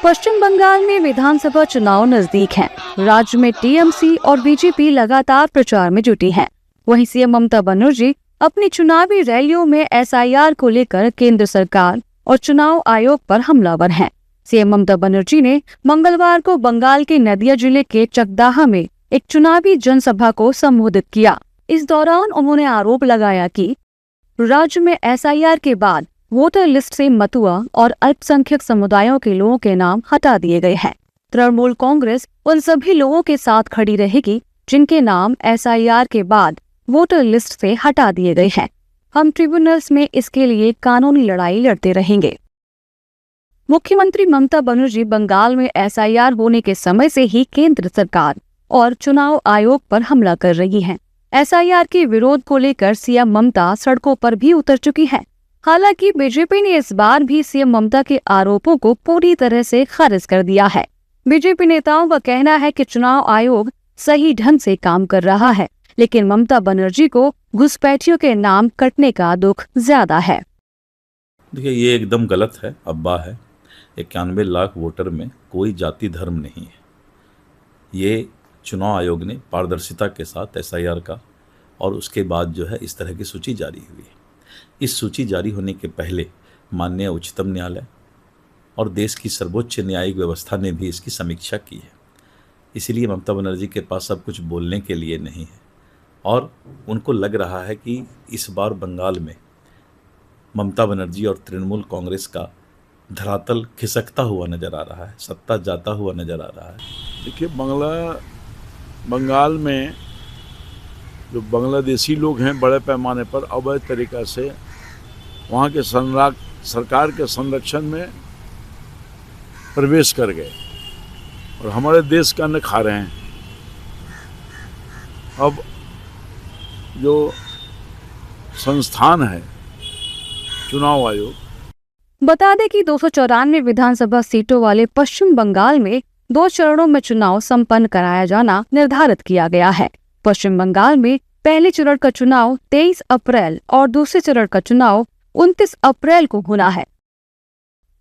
पश्चिम बंगाल में विधानसभा चुनाव नजदीक हैं। राज्य में टीएमसी और बीजेपी लगातार प्रचार में जुटी हैं। वहीं सीएम ममता बनर्जी अपनी चुनावी रैलियों में एसआईआर को लेकर केंद्र सरकार और चुनाव आयोग पर हमलावर हैं। सीएम ममता बनर्जी ने मंगलवार को बंगाल के नदिया जिले के चकदाहा में एक चुनावी जनसभा को संबोधित किया। इस दौरान उन्होंने आरोप लगाया कि राज्य में एसआईआर के बाद वोटर लिस्ट से मतुआ और अल्पसंख्यक समुदायों के लोगों के नाम हटा दिए गए हैं। तृणमूल कांग्रेस उन सभी लोगों के साथ खड़ी रहेगी जिनके नाम एसआईआर के बाद वोटर लिस्ट से हटा दिए गए हैं। हम ट्रिब्यूनल्स में इसके लिए कानूनी लड़ाई लड़ते रहेंगे। मुख्यमंत्री ममता बनर्जी बंगाल में एसआईआर होने के समय से ही केंद्र सरकार और चुनाव आयोग पर हमला कर रही हैं। एसआईआर के विरोध को लेकर सीएम ममता सड़कों पर भी उतर चुकी है। हालांकि बीजेपी ने इस बार भी सीएम ममता के आरोपों को पूरी तरह से खारिज कर दिया है। बीजेपी नेताओं का कहना है कि चुनाव आयोग सही ढंग से काम कर रहा है, लेकिन ममता बनर्जी को घुसपैठियों के नाम कटने का दुख ज्यादा है। देखिए, ये एकदम गलत है, अब्बा है। 91 लाख वोटर में कोई जाति धर्म नहीं है। ये चुनाव आयोग ने पारदर्शिता के साथ एसआईआर का और उसके बाद जो है इस तरह की सूची जारी हुई है। इस सूची जारी होने के पहले माननीय उच्चतम न्यायालय और देश की सर्वोच्च न्यायिक व्यवस्था ने भी इसकी समीक्षा की है। इसीलिए ममता बनर्जी के पास सब कुछ बोलने के लिए नहीं है और उनको लग रहा है कि इस बार बंगाल में ममता बनर्जी और तृणमूल कांग्रेस का धरातल खिसकता हुआ नज़र आ रहा है, सत्ता जाता हुआ नज़र आ रहा है। देखिए, बंगाल में जो बांग्लादेशी लोग हैं बड़े पैमाने पर अवैध तरीक़ा से वहाँ के सरकार के संरक्षण में प्रवेश कर गए और हमारे देश का अन्न खा रहे हैं। अब जो संस्थान है चुनाव आयोग, बता दें कि 294 विधानसभा सीटों वाले पश्चिम बंगाल में 2 चरणों में चुनाव संपन्न कराया जाना निर्धारित किया गया है। पश्चिम बंगाल में पहले चरण का चुनाव 23 अप्रैल और दूसरे चरण का चुनाव 29 अप्रैल को होना है।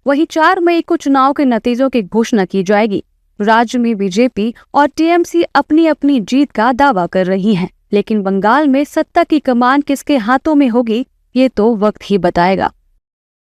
वहीं 4 मई को चुनाव के नतीजों की घोषणा की जाएगी। राज्य में बीजेपी और टीएमसी अपनी अपनी जीत का दावा कर रही हैं, लेकिन बंगाल में सत्ता की कमान किसके हाथों में होगी, ये तो वक्त ही बताएगा।